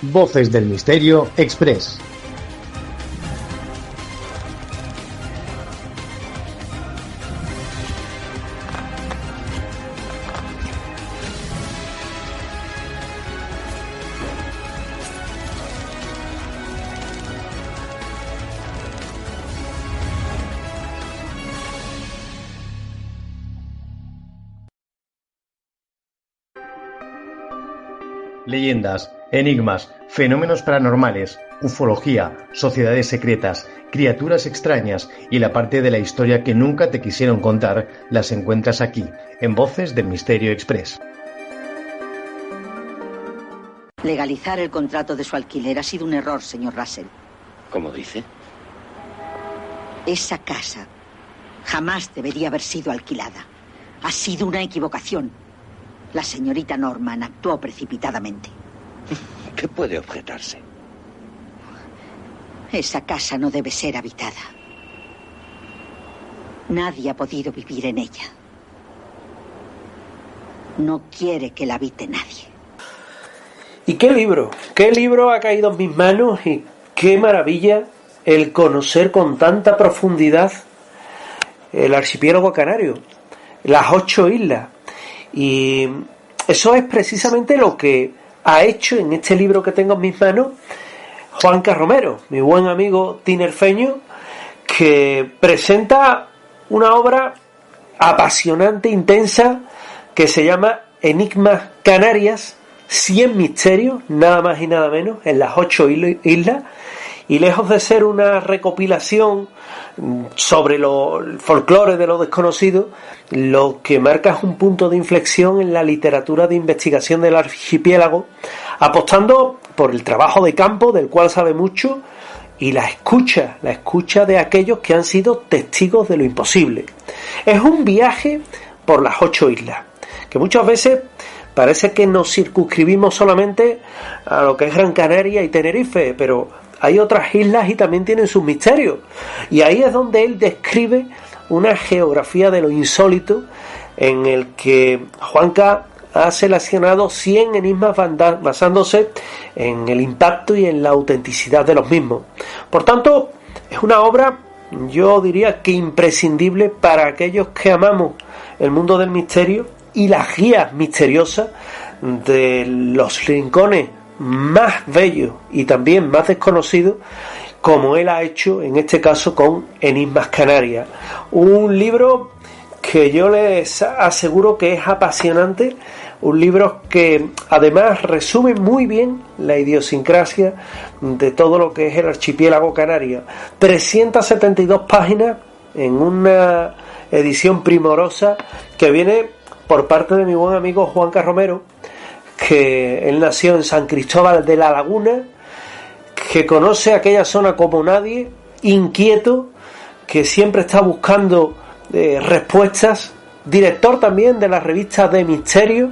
Voces del Misterio Express. Leyendas, enigmas, fenómenos paranormales, ufología, sociedades secretas, criaturas extrañas y la parte de la historia que nunca te quisieron contar las encuentras aquí, en Voces del Misterio Express. Legalizar el contrato de su alquiler ha sido un error, señor Russell. ¿Cómo dice? Esa casa jamás debería haber sido alquilada. Ha sido una equivocación. La señorita Norman actuó precipitadamente. ¿Qué puede objetarse? Esa casa no debe ser habitada. Nadie ha podido vivir en ella. No quiere que la habite nadie. ¿Y qué libro? ¿Qué libro ha caído en mis manos? Y qué maravilla el conocer con tanta profundidad el archipiélago canario, las 8 islas. Y eso es precisamente lo que ha hecho en este libro que tengo en mis manos Juanca Romero, mi buen amigo tinerfeño, que presenta una obra apasionante, intensa, que se llama Enigmas Canarias, 100 misterios, nada más y nada menos, en las 8 islas, y lejos de ser una recopilación sobre el folclore de lo desconocido, lo que marca es un punto de inflexión en la literatura de investigación del archipiélago, apostando por el trabajo de campo, del cual sabe mucho, y la escucha de aquellos que han sido testigos de lo imposible. Es un viaje por las 8 islas, que muchas veces parece que nos circunscribimos solamente a lo que es Gran Canaria y Tenerife, pero hay otras islas y también tienen sus misterios. Y ahí es donde él describe una geografía de lo insólito, en el que Juanca ha seleccionado 100 enigmas basándose en el impacto y en la autenticidad de los mismos. Por tanto, es una obra, yo diría que imprescindible para aquellos que amamos el mundo del misterio y las guías misteriosas de los rincones más bellos y también más desconocidos, como él ha hecho en este caso con Enigmas Canarias, un libro que yo les aseguro que es apasionante, un libro que además resume muy bien la idiosincrasia de todo lo que es el archipiélago canario. 372 páginas en una edición primorosa que viene por parte de mi buen amigo Juanca Romero, que él nació en San Cristóbal de la Laguna, que conoce aquella zona como nadie, inquieto, que siempre está buscando respuestas, director también de la revista de Misterio,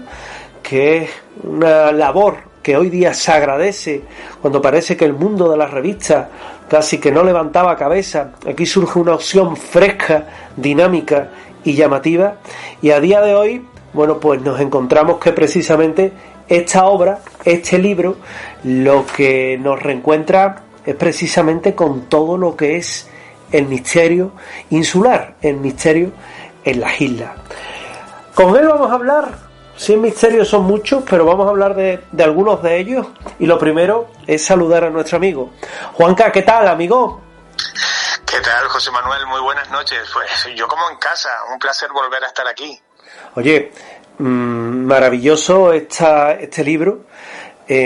que es una labor que hoy día se agradece cuando parece que el mundo de las revistas casi que no levantaba cabeza. Aquí surge una opción fresca, dinámica y llamativa, y a día de hoy, bueno, pues nos encontramos que precisamente esta obra, este libro, lo que nos reencuentra es precisamente con todo lo que es el misterio insular, el misterio en las islas. Con él vamos a hablar, 100 misterios son muchos, pero vamos a hablar de algunos de ellos, y lo primero es saludar a nuestro amigo. Juanca, ¿qué tal, amigo? ¿Qué tal, José Manuel? Muy buenas noches. Pues yo como en casa, un placer volver a estar aquí. Oye, maravilloso este libro,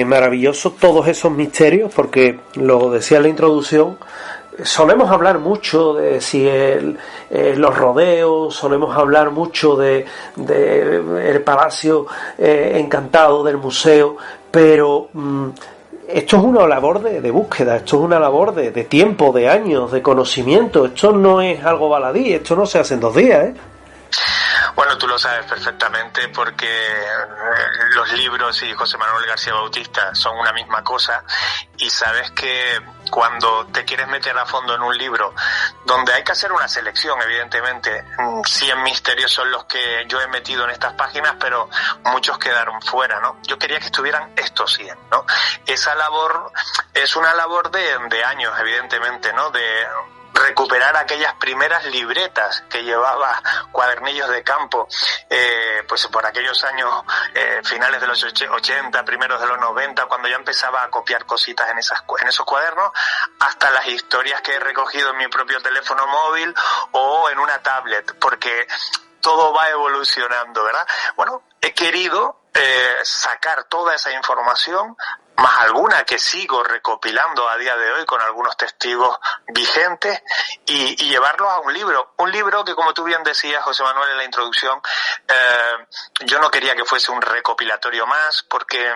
maravilloso todos esos misterios, porque lo decía en la introducción, solemos hablar mucho de si los rodeos, solemos hablar mucho de el Palacio Encantado del museo, pero esto es una labor de búsqueda, esto es una labor de tiempo, de años, de conocimiento. Esto no es algo baladí, esto no se hace en 2 días, ¿eh? Bueno, tú lo sabes perfectamente porque los libros y José Manuel García Bautista son una misma cosa, y sabes que cuando te quieres meter a fondo en un libro donde hay que hacer una selección, evidentemente, 100 misterios son los que yo he metido en estas páginas, pero muchos quedaron fuera, ¿no? Yo quería que estuvieran estos 100, ¿no? Esa labor es una labor de años, evidentemente, ¿no? De recuperar aquellas primeras libretas que llevaba, cuadernillos de campo, pues por aquellos años, finales de los 80, primeros de los 90, cuando ya empezaba a copiar cositas en esos cuadernos, hasta las historias que he recogido en mi propio teléfono móvil o en una tablet, porque todo va evolucionando, ¿verdad? Bueno, he querido sacar toda esa información, más alguna que sigo recopilando a día de hoy con algunos testigos vigentes, y llevarlos a un libro que, como tú bien decías, José Manuel, en la introducción, yo no quería que fuese un recopilatorio más, porque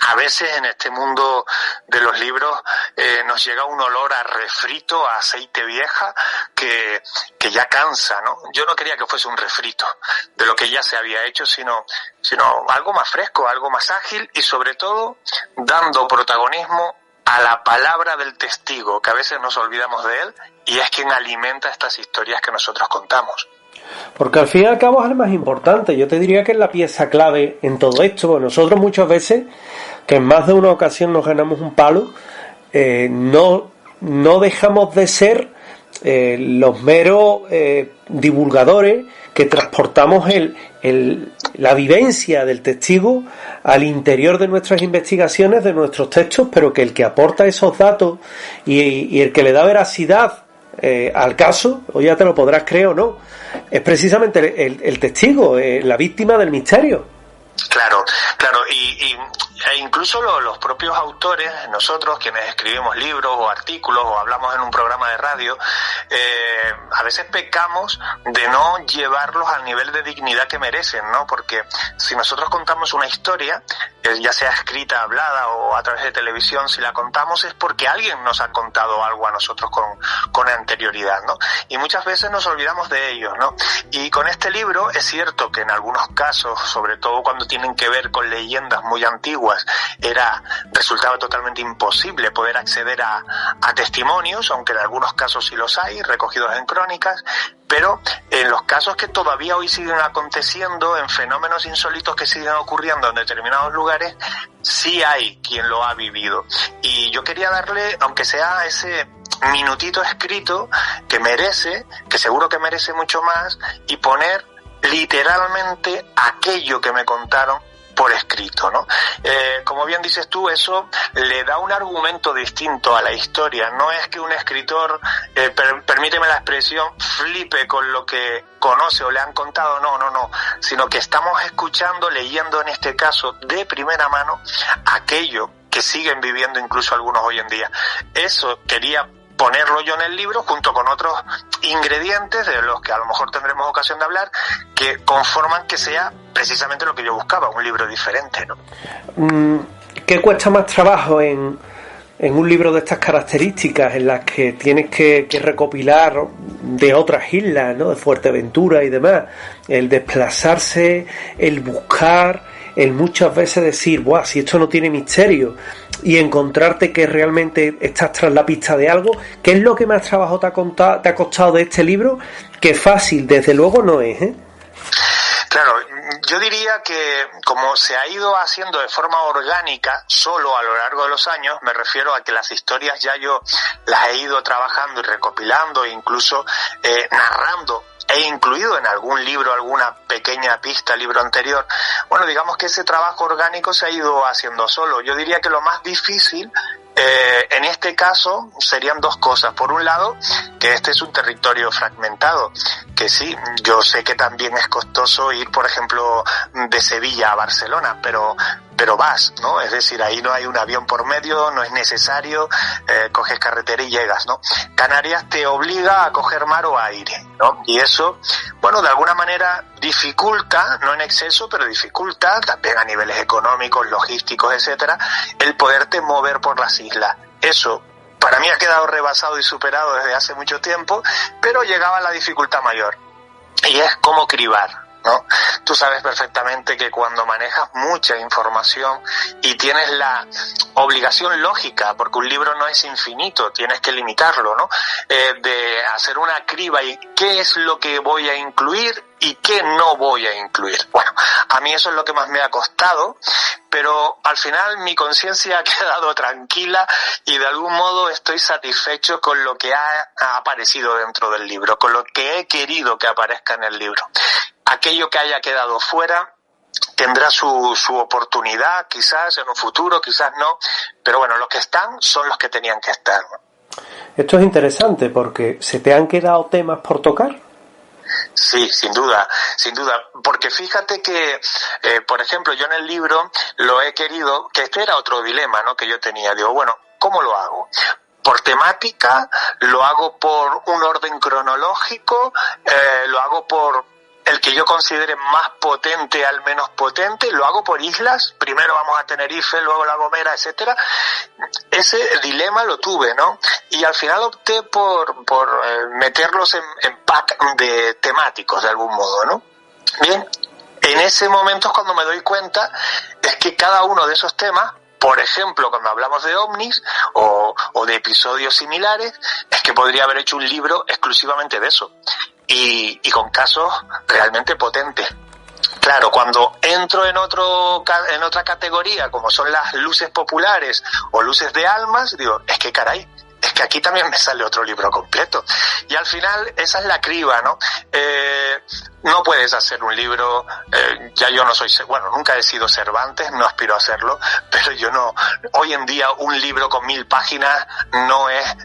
a veces en este mundo de los libros nos llega un olor a refrito, a aceite vieja, que ya cansa, ¿no? Yo no quería que fuese un refrito de lo que ya se había hecho, sino algo más fresco, algo más ágil, y sobre todo dando protagonismo a la palabra del testigo, que a veces nos olvidamos de él, y es quien alimenta estas historias que nosotros contamos. Porque al fin y al cabo es el más importante. Yo te diría que es la pieza clave en todo esto. Porque nosotros muchas veces, que en más de una ocasión nos ganamos un palo, no dejamos de ser los meros divulgadores que transportamos la vivencia del testigo al interior de nuestras investigaciones, de nuestros textos, pero que el que aporta esos datos y el que le da veracidad al caso, o ya te lo podrás creer o no, es precisamente el testigo, la víctima del misterio. Claro, e incluso los propios autores, nosotros quienes escribimos libros o artículos o hablamos en un programa de radio, a veces pecamos de no llevarlos al nivel de dignidad que merecen, ¿no? Porque si nosotros contamos una historia, ya sea escrita, hablada o a través de televisión, si la contamos es porque alguien nos ha contado algo a nosotros con anterioridad, ¿no? Y muchas veces nos olvidamos de ellos, ¿no? Y con este libro es cierto que en algunos casos, sobre todo cuando tienen que ver con leyendas muy antiguas, resultaba totalmente imposible poder acceder a testimonios, aunque en algunos casos sí los hay, recogidos en crónicas, pero en los casos que todavía hoy siguen aconteciendo, en fenómenos insólitos que siguen ocurriendo en determinados lugares, sí hay quien lo ha vivido. Y yo quería darle, aunque sea ese minutito escrito que merece, que seguro que merece mucho más, y poner literalmente aquello que me contaron por escrito, ¿no? Como bien dices tú, eso le da un argumento distinto a la historia. No es que un escritor, permíteme la expresión, flipe con lo que conoce o le han contado, no, sino que estamos escuchando, leyendo en este caso de primera mano aquello que siguen viviendo incluso algunos hoy en día. Eso quería ponerlo yo en el libro junto con otros ingredientes de los que a lo mejor tendremos ocasión de hablar, que conforman que sea precisamente lo que yo buscaba, un libro diferente, ¿no? ¿Qué cuesta más trabajo en un libro de estas características, en las que tienes que recopilar de otras islas, ¿no?, de Fuerteventura y demás, el desplazarse, el buscar, el muchas veces decir, ¡buah, si esto no tiene misterio!, y encontrarte que realmente estás tras la pista de algo? ¿Qué es lo que más trabajo te ha costado de este libro? Que fácil, desde luego, no es, ¿eh? Claro, yo diría que como se ha ido haciendo de forma orgánica solo a lo largo de los años, me refiero a que las historias ya yo las he ido trabajando y recopilando e incluso narrando, he incluido en algún libro alguna pequeña pista, libro anterior. Bueno, digamos que ese trabajo orgánico se ha ido haciendo solo. Yo diría que lo más difícil en este caso serían dos cosas. Por un lado, que este es un territorio fragmentado, que sí, yo sé que también es costoso ir, por ejemplo, de Sevilla a Barcelona, pero vas, ¿no? Es decir, ahí no hay un avión por medio, no es necesario, coges carretera y llegas, ¿no? Canarias te obliga a coger mar o aire, ¿no? Y eso, bueno, de alguna manera dificulta, no en exceso, pero dificulta también a niveles económicos, logísticos, etcétera, el poderte mover por las islas. Eso para mí ha quedado rebasado y superado desde hace mucho tiempo, pero llegaba la dificultad mayor, y es cómo cribar ¿no? Tú sabes perfectamente que cuando manejas mucha información y tienes la obligación lógica, porque un libro no es infinito, tienes que limitarlo, ¿no? De hacer una criba y qué es lo que voy a incluir y qué no voy a incluir. Bueno, a mí eso es lo que más me ha costado, pero al final mi conciencia ha quedado tranquila y de algún modo estoy satisfecho con lo que ha aparecido dentro del libro, con lo que he querido que aparezca en el libro. Aquello que haya quedado fuera tendrá su oportunidad, quizás en un futuro, quizás no, pero bueno, los que están son los que tenían que estar, ¿no? Esto es interesante porque ¿se te han quedado temas por tocar? Sí, sin duda, porque fíjate que, por ejemplo, yo en el libro lo he querido, que este era otro dilema, ¿no?, que yo tenía. Digo, bueno, ¿cómo lo hago? ¿Por temática? ¿Lo hago por un orden cronológico? ¿Lo hago por el que yo considere más potente al menos potente? ¿Lo hago por islas? Primero vamos a Tenerife, luego La Gomera, etcétera. Ese dilema lo tuve, ¿no? Y al final opté por meterlos en pack de temáticos de algún modo, ¿no? Bien, en ese momento es cuando me doy cuenta es que cada uno de esos temas, por ejemplo, cuando hablamos de ovnis o de episodios similares, es que podría haber hecho un libro exclusivamente de eso. Y con casos realmente potentes. Claro, cuando entro en otra categoría, como son las luces populares o luces de almas, digo, es que caray, es que aquí también me sale otro libro completo. Y al final esa es la criba, ¿no? No puedes hacer un libro, ya yo no soy, bueno, nunca he sido Cervantes, no aspiro a serlo, pero yo no, hoy en día un libro con 1000 páginas no es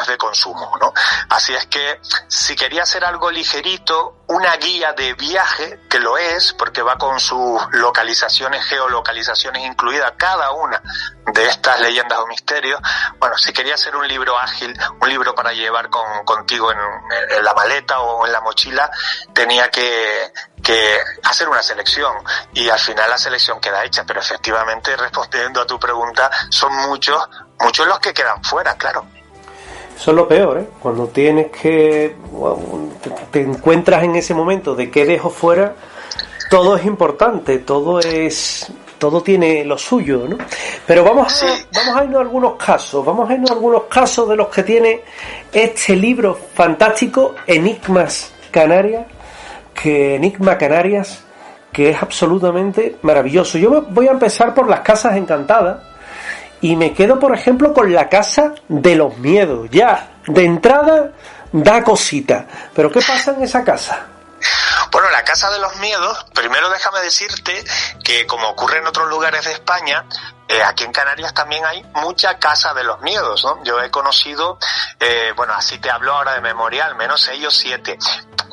de consumo, ¿no? Así es que si quería hacer algo ligerito, una guía de viaje, que lo es, porque va con sus localizaciones, geolocalizaciones incluidas, cada una de estas leyendas o misterios, bueno, si quería hacer un libro ágil, un libro para llevar contigo en la maleta o en la mochila, tenía que hacer una selección, y al final la selección queda hecha, pero efectivamente, respondiendo a tu pregunta, son muchos los que quedan fuera, claro. Eso es lo peor, ¿eh? Cuando tienes que te encuentras en ese momento de que dejo fuera, todo es importante, todo tiene lo suyo, ¿no? Pero vamos a irnos a algunos casos de los que tiene este libro fantástico, Enigma Canarias, que es absolutamente maravilloso. Yo voy a empezar por las casas encantadas y me quedo, por ejemplo, con la casa de los miedos. Ya, de entrada, da cosita. ¿Pero qué pasa en esa casa? Bueno, la Casa de los Miedos, primero déjame decirte que, como ocurre en otros lugares de España, aquí en Canarias también hay mucha Casa de los Miedos, ¿no? Yo he conocido, bueno, así te hablo ahora de memoria, al menos 6 o 7.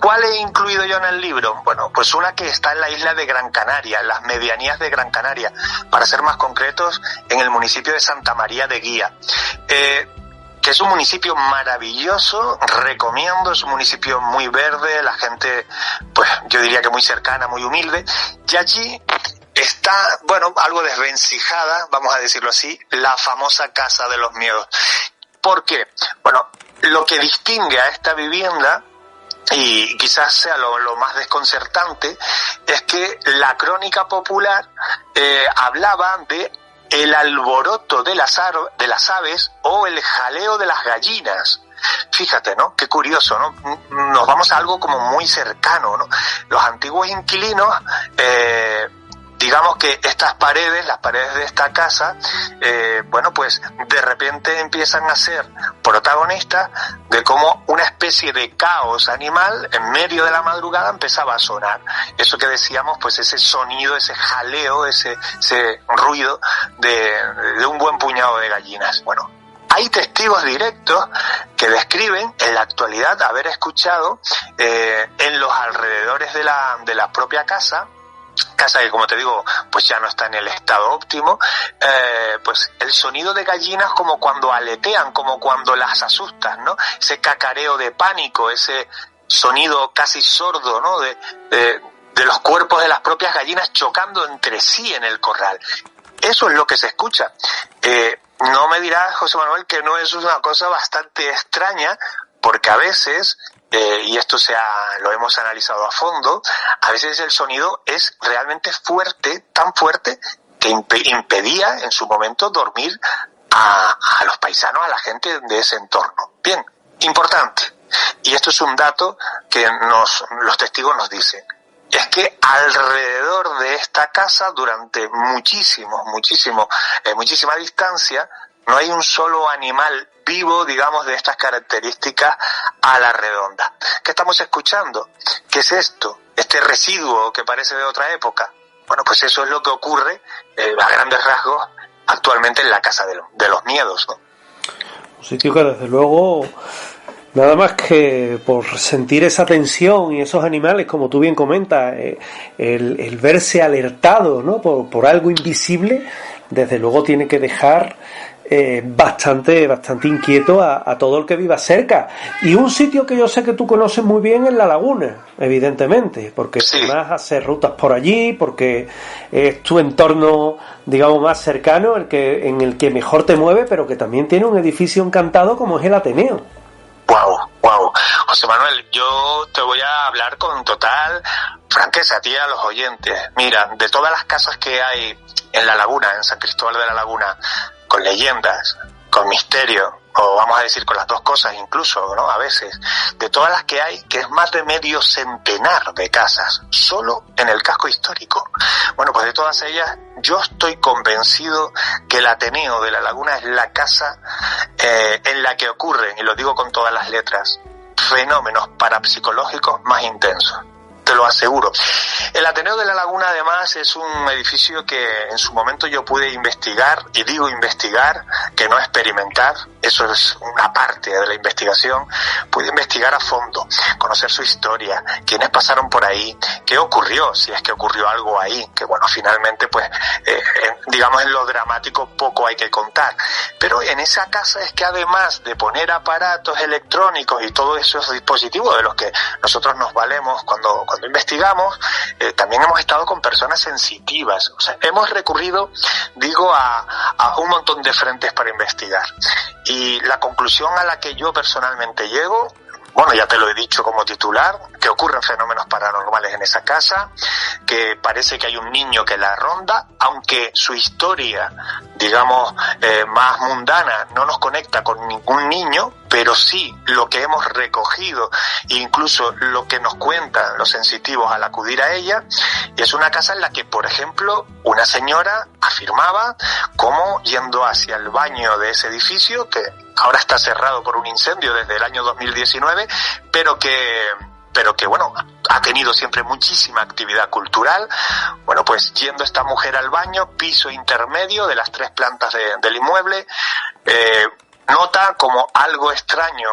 ¿Cuál he incluido yo en el libro? Bueno, pues una que está en la isla de Gran Canaria, en las medianías de Gran Canaria, para ser más concretos, en el municipio de Santa María de Guía. Que es un municipio maravilloso, recomiendo, es un municipio muy verde, la gente, pues yo diría que muy cercana, muy humilde, y allí está, bueno, algo desvencijada, vamos a decirlo así, la famosa Casa de los Miedos. ¿Por qué? Bueno, lo que distingue a esta vivienda, y quizás sea lo más desconcertante, es que la crónica popular hablaba de el alboroto de las aves o el jaleo de las gallinas. Fíjate, ¿no? Qué curioso, ¿no? Nos vamos a algo como muy cercano, ¿no? Los antiguos inquilinos, digamos que estas paredes, las paredes de esta casa, bueno, pues de repente empiezan a ser protagonistas de cómo una especie de caos animal en medio de la madrugada empezaba a sonar. Eso que decíamos, pues ese sonido, ese jaleo, ese ruido de un buen puñado de gallinas. Bueno, hay testigos directos que describen en la actualidad haber escuchado en los alrededores de la propia casa que, como te digo, pues ya no está en el estado óptimo, pues el sonido de gallinas como cuando aletean, como cuando las asustan, ¿no? Ese cacareo de pánico, ese sonido casi sordo, ¿no? De los cuerpos de las propias gallinas chocando entre sí en el corral. Eso es lo que se escucha. No me dirás, José Manuel, que no es una cosa bastante extraña, porque a veces y esto lo hemos analizado a fondo, a veces el sonido es realmente fuerte, tan fuerte, que impedía en su momento dormir a los paisanos, a la gente de ese entorno. Bien, importante, y esto es un dato que los testigos nos dicen, es que alrededor de esta casa, durante muchísima distancia, no hay un solo animal vivo, digamos, de estas características a la redonda. ¿Qué estamos escuchando? ¿Qué es esto? Este residuo que parece de otra época. Bueno, pues eso es lo que ocurre a grandes rasgos actualmente en la Casa de los Miedos, ¿no? Un sitio que desde luego, nada más que por sentir esa tensión y esos animales, como tú bien comentas, el verse alertado, ¿no?, por algo invisible, desde luego tiene que dejar bastante inquieto a todo el que viva cerca. Y un sitio que yo sé que tú conoces muy bien es La Laguna, evidentemente, porque sí, además haces rutas por allí, porque es tu entorno, digamos, más cercano, en el que mejor te mueve, pero que también tiene un edificio encantado como es el Ateneo. Wow. José Manuel, yo te voy a hablar con total franqueza a ti y a los oyentes. Mira, de todas las casas que hay en La Laguna, en San Cristóbal de la Laguna, con leyendas, con misterio, o vamos a decir con las dos cosas incluso, ¿no? A veces, de todas las que hay, que es más de medio centenar de casas, solo en el casco histórico. Bueno, pues de todas ellas, yo estoy convencido que el Ateneo de La Laguna es la casa en la que ocurren, y lo digo con todas las letras, fenómenos parapsicológicos más intensos. Te lo aseguro. El Ateneo de La Laguna, además, es un edificio que en su momento yo pude investigar, y digo investigar, que no experimentar, eso es una parte de la investigación. Pude investigar a fondo, conocer su historia, quiénes pasaron por ahí, qué ocurrió, si es que ocurrió algo ahí, que bueno, finalmente, pues, digamos, en lo dramático poco hay que contar. Pero en esa casa es que además de poner aparatos electrónicos y todos esos dispositivos de los que nosotros nos valemos cuando investigamos, también hemos estado con personas sensitivas. O sea, hemos recurrido, digo, a un montón de frentes para investigar. Y la conclusión a la que yo personalmente llego, bueno, ya te lo he dicho como titular, que ocurren fenómenos paranormales en esa casa, que parece que hay un niño que la ronda, aunque su historia, digamos, más mundana no nos conecta con ningún niño, pero sí lo que hemos recogido, incluso lo que nos cuentan los sensitivos al acudir a ella, y es una casa en la que, por ejemplo, una señora afirmaba cómo, yendo hacia el baño de ese edificio, que ahora está cerrado por un incendio desde el año 2019, pero que bueno, ha tenido siempre muchísima actividad cultural. Bueno, pues yendo esta mujer al baño, piso intermedio de las 3 plantas del inmueble, nota como algo extraño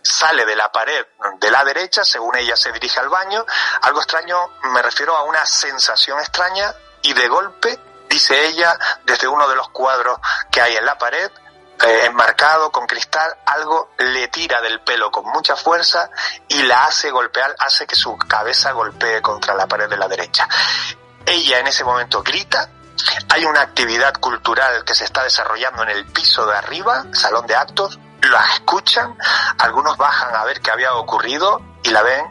sale de la pared de la derecha, según ella se dirige al baño. Algo extraño, me refiero a una sensación extraña, y de golpe, dice ella, desde uno de los cuadros que hay en la pared, enmarcado con cristal, algo le tira del pelo con mucha fuerza y la hace golpear, hace que su cabeza golpee contra la pared de la derecha. Ella en ese momento grita. Hay una actividad cultural que se está desarrollando en el piso de arriba, salón de actos, la escuchan, algunos bajan a ver qué había ocurrido y la ven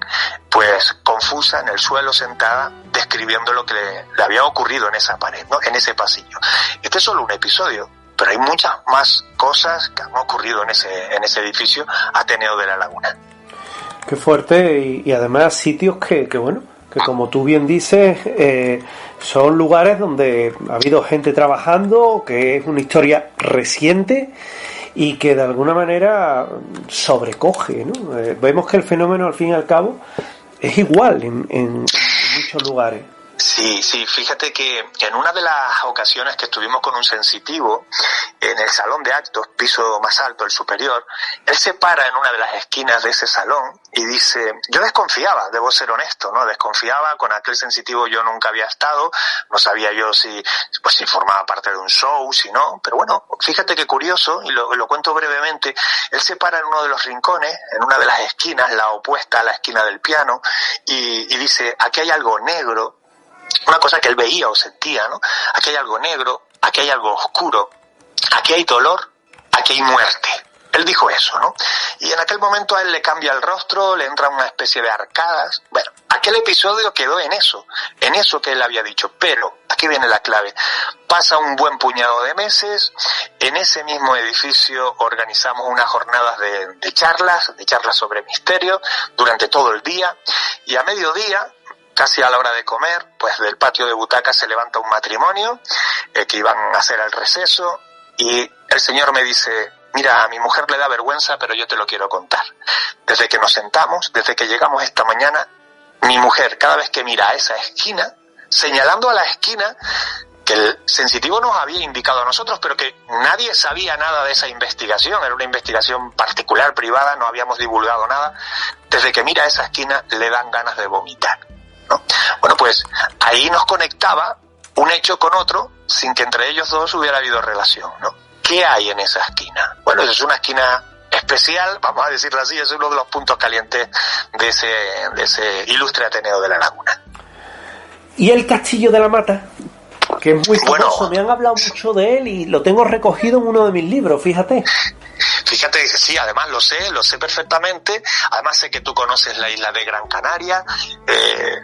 pues confusa en el suelo sentada, describiendo lo que le había ocurrido en esa pared, ¿no?, en ese pasillo. Este es solo un episodio, pero hay muchas más cosas que han ocurrido en ese edificio Ateneo de La Laguna. Qué fuerte, y además sitios que bueno, que como tú bien dices, son lugares donde ha habido gente trabajando, que es una historia reciente y que de alguna manera sobrecoge, ¿no? Vemos que el fenómeno, al fin y al cabo, es igual en muchos lugares. Sí, fíjate que en una de las ocasiones que estuvimos con un sensitivo en el salón de actos, piso más alto, el superior, él se para en una de las esquinas de ese salón y dice, yo desconfiaba, debo ser honesto, ¿no? Desconfiaba, con aquel sensitivo yo nunca había estado, no sabía yo si formaba parte de un show, si no, pero bueno, fíjate qué curioso, y lo cuento brevemente, él se para en uno de los rincones, en una de las esquinas, la opuesta a la esquina del piano, y dice, aquí hay algo negro, una cosa que él veía o sentía, ¿no? Aquí hay algo negro, aquí hay algo oscuro, aquí hay dolor, aquí hay muerte. Él dijo eso, ¿no? Y en aquel momento a él le cambia el rostro, le entra una especie de arcadas. Bueno, aquel episodio quedó en eso que él había dicho. Pero, aquí viene la clave. Pasa un buen puñado de meses, en ese mismo edificio organizamos unas jornadas de charlas sobre misterio durante todo el día, y a mediodía, casi a la hora de comer, pues del patio de butacas se levanta un matrimonio que iban a hacer el receso, y el señor me dice: mira, a mi mujer le da vergüenza, pero yo te lo quiero contar. Desde que nos sentamos, desde que llegamos esta mañana, mi mujer, cada vez que mira a esa esquina, señalando a la esquina que el sensitivo nos había indicado a nosotros, pero que nadie sabía nada de esa investigación, era una investigación particular, privada, no habíamos divulgado nada, desde que mira a esa esquina le dan ganas de vomitar, ¿no? Bueno, pues ahí nos conectaba un hecho con otro, sin que entre ellos dos hubiera habido relación, ¿no? ¿Qué hay en esa esquina? Bueno, es una esquina especial, vamos a decirlo así, es uno de los puntos calientes de ese ilustre Ateneo de la Laguna. ¿Y el Castillo de la Mata? Que es muy famoso, bueno, me han hablado mucho de él y lo tengo recogido en uno de mis libros, fíjate. Fíjate que sí, además lo sé perfectamente, además sé que tú conoces la isla de Gran Canaria,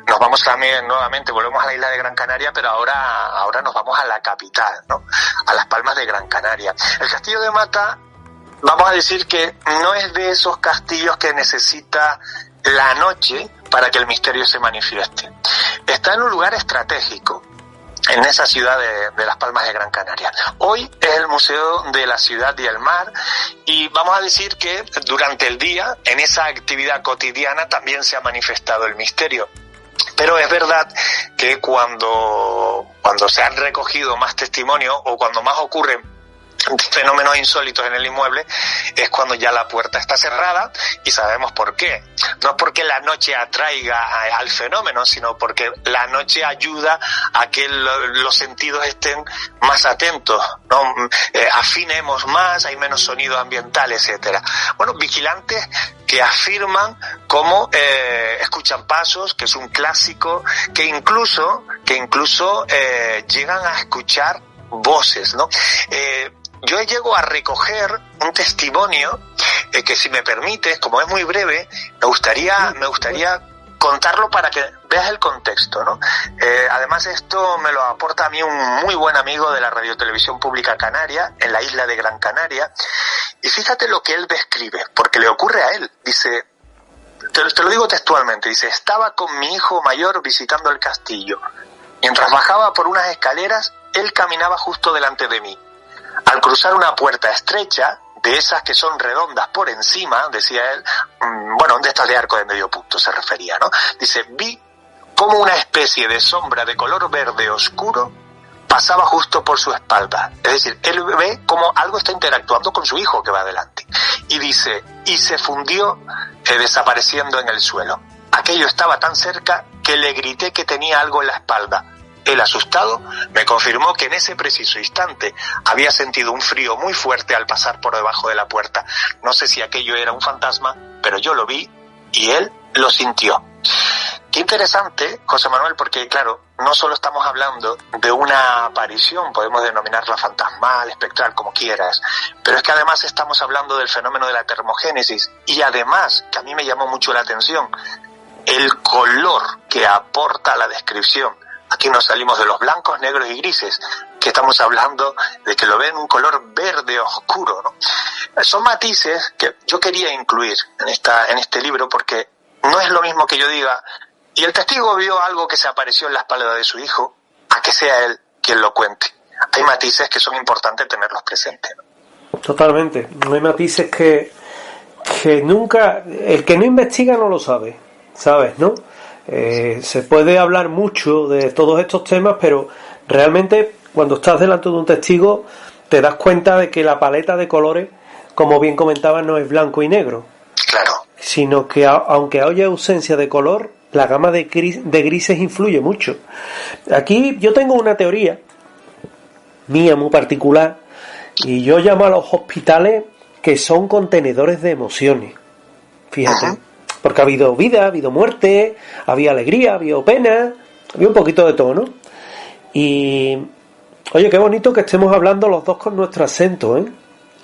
nos vamos también nuevamente, volvemos a la isla de Gran Canaria, pero ahora nos vamos a la capital, ¿no? A Las Palmas de Gran Canaria. El Castillo de Mata, vamos a decir que no es de esos castillos que necesita la noche para que el misterio se manifieste. Está en un lugar estratégico, en esa ciudad de Las Palmas de Gran Canaria. Hoy es el Museo de la Ciudad y el Mar, y vamos a decir que durante el día, en esa actividad cotidiana, también se ha manifestado el misterio. Pero es verdad que cuando se han recogido más testimonios, o cuando más ocurren fenómenos insólitos en el inmueble, es cuando ya la puerta está cerrada, y sabemos por qué. No es porque la noche atraiga al fenómeno, sino porque la noche ayuda a que los sentidos estén más atentos, ¿no? Afinemos más, hay menos sonidos ambientales, etcétera. Bueno, vigilantes que afirman cómo escuchan pasos, que es un clásico, que incluso llegan a escuchar voces, ¿no? Yo llego a recoger un testimonio que, si me permites, como es muy breve, me gustaría contarlo para que veas el contexto, ¿no? Además, esto me lo aporta a mí un muy buen amigo de la Radiotelevisión Pública Canaria, en la isla de Gran Canaria, y fíjate lo que él describe, porque le ocurre a él. Dice, te lo digo textualmente, dice: estaba con mi hijo mayor visitando el castillo. Mientras bajaba por unas escaleras, él caminaba justo delante de mí. Al cruzar una puerta estrecha, de esas que son redondas por encima, decía él, bueno, de estas de arco de medio punto se refería, ¿no? Dice: vi como una especie de sombra de color verde oscuro pasaba justo por su espalda. Es decir, él ve como algo está interactuando con su hijo que va adelante. Y dice, y se fundió desapareciendo en el suelo. Aquello estaba tan cerca que le grité que tenía algo en la espalda. Él, asustado, me confirmó que en ese preciso instante había sentido un frío muy fuerte al pasar por debajo de la puerta. No sé si aquello era un fantasma, pero yo lo vi y él lo sintió. Qué interesante, José Manuel, porque claro, no solo estamos hablando de una aparición, podemos denominarla fantasmal, espectral, como quieras, pero es que además estamos hablando del fenómeno de la termogénesis, y además, que a mí me llamó mucho la atención, el color que aporta la descripción. Aquí nos salimos de los blancos, negros y grises, que estamos hablando de que lo ven un color verde oscuro, ¿no? Son matices que yo quería incluir en este libro, porque no es lo mismo que yo diga, y el testigo vio algo que se apareció en la espalda de su hijo, a que sea él quien lo cuente. Hay matices que son importantes tenerlos presentes, ¿no? Totalmente. Hay matices que nunca, el que no investiga no lo sabe, ¿sabes? ¿No? Se puede hablar mucho de todos estos temas, pero realmente cuando estás delante de un testigo te das cuenta de que la paleta de colores, como bien comentabas, no es blanco y negro. Claro. Sino que aunque haya ausencia de color, la gama de grises influye mucho. Aquí yo tengo una teoría mía muy particular, y yo llamo a los hospitales que son contenedores de emociones. Fíjate. Uh-huh. Porque ha habido vida, ha habido muerte, había alegría, ha habido pena, había un poquito de todo, ¿no? Y, oye, qué bonito que estemos hablando los dos con nuestro acento, ¿eh?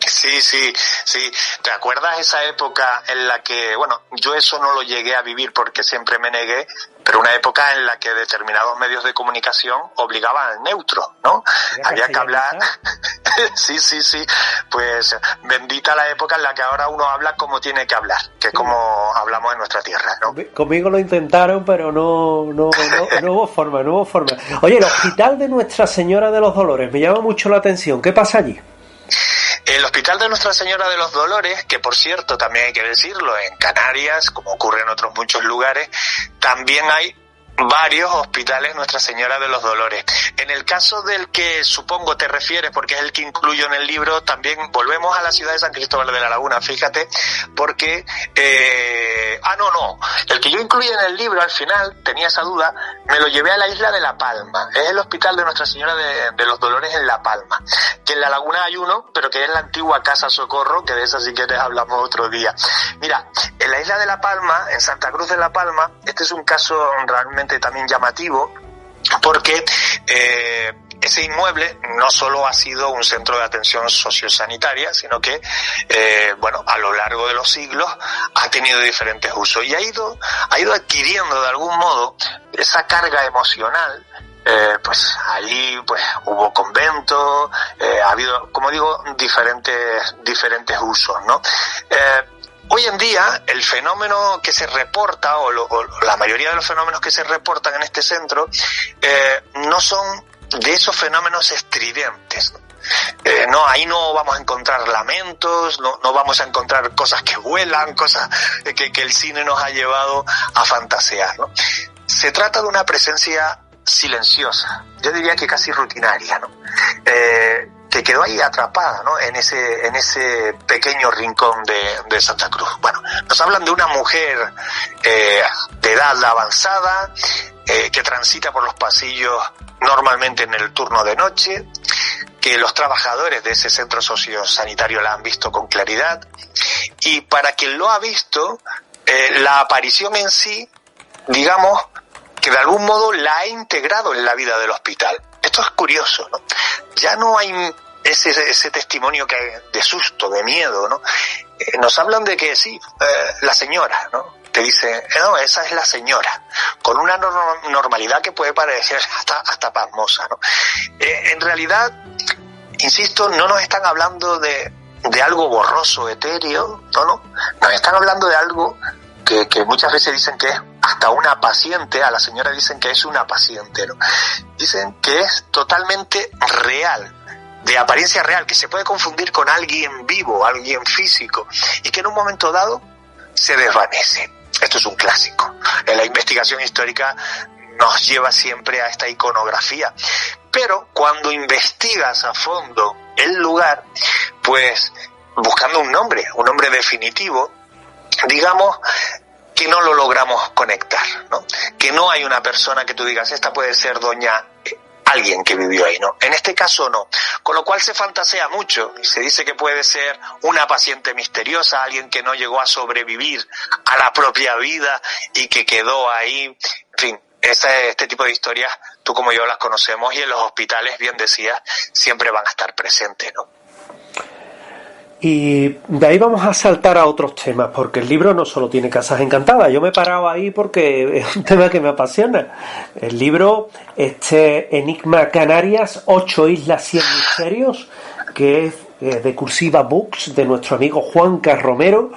Sí, sí, sí. ¿Te acuerdas esa época en la que, bueno, yo eso no lo llegué a vivir porque siempre me negué, pero una época en la que determinados medios de comunicación obligaban al neutro, ¿no? Había que hablar. Sí, sí, sí. Pues bendita la época en la que ahora uno habla como tiene que hablar, que es como hablamos en nuestra tierra, ¿no? Conmigo lo intentaron, pero no hubo forma, no hubo forma. Oye, el Hospital de Nuestra Señora de los Dolores, me llama mucho la atención. ¿Qué pasa allí? El Hospital de Nuestra Señora de los Dolores, que por cierto, también hay que decirlo, en Canarias, como ocurre en otros muchos lugares, también hay varios hospitales Nuestra Señora de los Dolores. En el caso del que supongo te refieres, porque es el que incluyo en el libro, también volvemos a la ciudad de San Cristóbal de la Laguna, fíjate, porque... no, el que yo incluí en el libro al final, tenía esa duda, me lo llevé a la isla de La Palma. Es el Hospital de Nuestra Señora de los Dolores en La Palma, que en La Laguna hay uno, pero que es la antigua Casa Socorro, que de esa si quieres hablamos otro día. Mira, en la isla de La Palma, en Santa Cruz de La Palma, este es un caso realmente también llamativo, porque ese inmueble no solo ha sido un centro de atención sociosanitaria, sino que, a lo largo de los siglos ha tenido diferentes usos y ha ido adquiriendo de algún modo esa carga emocional. Pues ahí pues hubo convento, ha habido, como digo, diferentes usos, ¿no? Hoy en día, el fenómeno que se reporta, o la mayoría de los fenómenos que se reportan en este centro, no son de esos fenómenos estridentes. Ahí no vamos a encontrar lamentos, no vamos a encontrar cosas que vuelan, cosas que el cine nos ha llevado a fantasear, ¿no? Se trata de una presencia silenciosa, yo diría que casi rutinaria, ¿no? Que quedó ahí atrapada, ¿no? En ese pequeño rincón de Santa Cruz. Bueno, nos hablan de una mujer de edad avanzada que transita por los pasillos normalmente en el turno de noche, que los trabajadores de ese centro sociosanitario la han visto con claridad, y para quien lo ha visto, la aparición en sí, digamos, que de algún modo la ha integrado en la vida del hospital. Esto es curioso, ¿no? Ya no hay ese testimonio de susto, de miedo, ¿no? Nos hablan de que sí, la señora, ¿no? Te dice, no, esa es la señora, con una normalidad que puede parecer hasta pasmosa, ¿no? En realidad, insisto, no nos están hablando de algo borroso, etéreo, no, nos están hablando de algo que muchas veces dicen que es hasta una paciente, a la señora dicen que es una paciente, ¿no? Dicen que es totalmente real, de apariencia real, que se puede confundir con alguien vivo, alguien físico, y que en un momento dado se desvanece. Esto es un clásico. En la investigación histórica nos lleva siempre a esta iconografía. Pero cuando investigas a fondo el lugar, pues buscando un nombre definitivo, digamos que no lo logramos conectar, ¿no? Que no hay una persona que tú digas, esta puede ser doña alguien que vivió ahí, ¿no? En este caso no. Con lo cual se fantasea mucho y se dice que puede ser una paciente misteriosa, alguien que no llegó a sobrevivir a la propia vida y que quedó ahí. En fin, este tipo de historias, tú como yo las conocemos, y en los hospitales, bien decías, siempre van a estar presentes, ¿no? Y de ahí vamos a saltar a otros temas, porque el libro no solo tiene casas encantadas. Yo me he parado ahí porque es un tema que me apasiona. El libro, Enigma Canarias, 8 islas, 100 misterios, que es de Cursiva Books, de nuestro amigo Juanca Romero.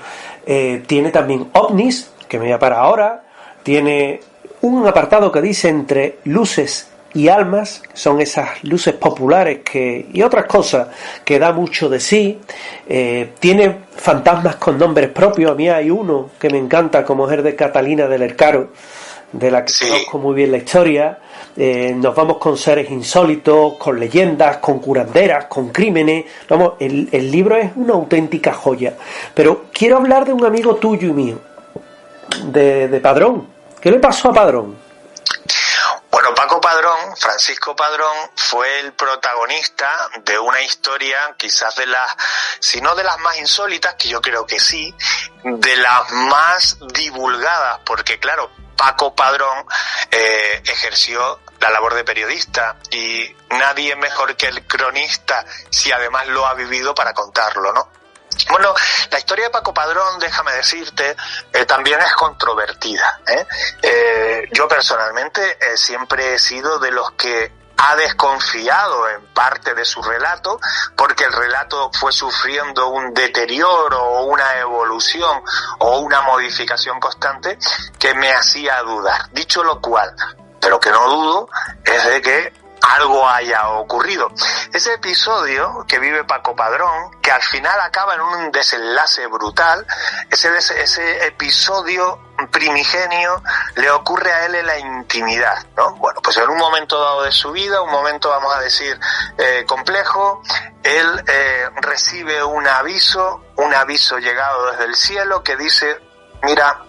Tiene también ovnis, que me voy a parar ahora. Tiene un apartado que dice entre luces y almas, son esas luces populares y otras cosas que da mucho de sí. Tiene fantasmas con nombres propios. A mí hay uno que me encanta, como es el de Catalina del Ercaro, de la que conozco muy bien la historia. Nos vamos con seres insólitos, con leyendas, con curanderas, con crímenes. Vamos, el libro es una auténtica joya. Pero quiero hablar de un amigo tuyo y mío, de Padrón. ¿Qué le pasó a Padrón? Bueno, Paco Padrón, Francisco Padrón, fue el protagonista de una historia quizás si no de las más insólitas, que yo creo que sí, de las más divulgadas, porque claro, Paco Padrón ejerció la labor de periodista y nadie mejor que el cronista, si además lo ha vivido, para contarlo, ¿no? Bueno, la historia de Paco Padrón, déjame decirte, también es controvertida, yo personalmente siempre he sido de los que ha desconfiado en parte de su relato, porque el relato fue sufriendo un deterioro o una evolución o una modificación constante que me hacía dudar. Dicho lo cual, pero que no dudo, es de que algo haya ocurrido. Ese episodio que vive Paco Padrón, que al final acaba en un desenlace brutal, ese episodio primigenio le ocurre a él en la intimidad, ¿no? Bueno, pues en un momento dado de su vida, un momento, vamos a decir, complejo, él recibe un aviso llegado desde el cielo que dice: mira,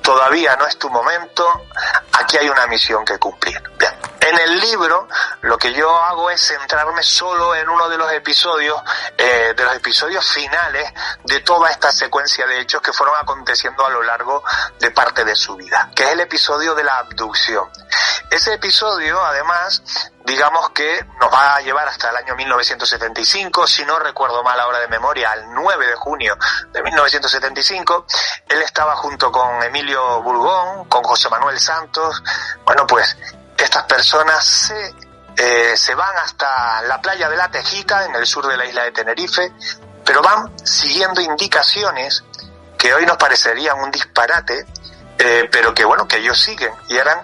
todavía no es tu momento, aquí hay una misión que cumplir. Bien. En el libro lo que yo hago es centrarme solo en uno de los episodios finales de toda esta secuencia de hechos que fueron aconteciendo a lo largo de parte de su vida, que es el episodio de la abducción. Ese episodio, además, digamos que nos va a llevar hasta el año 1975, si no recuerdo mal ahora de memoria, al 9 de junio de 1975. Él estaba junto con Emilio Burgón, con José Manuel Santos. Bueno, pues estas personas se van hasta la playa de La Tejita, en el sur de la isla de Tenerife, pero van siguiendo indicaciones que hoy nos parecerían un disparate, pero que bueno, que ellos siguen, y eran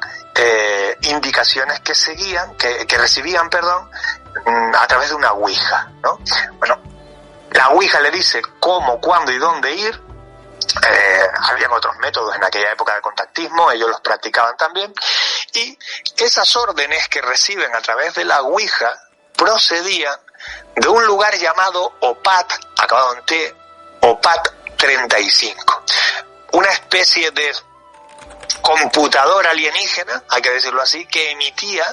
indicaciones que recibían, a través de una ouija, ¿no? Bueno, la ouija le dice cómo, cuándo y dónde ir. Habían otros métodos en aquella época de contactismo, ellos los practicaban también, y esas órdenes que reciben a través de la ouija procedían de un lugar llamado OPAT, acabado en T, OPAT 35, una especie de computadora alienígena, hay que decirlo así, que emitía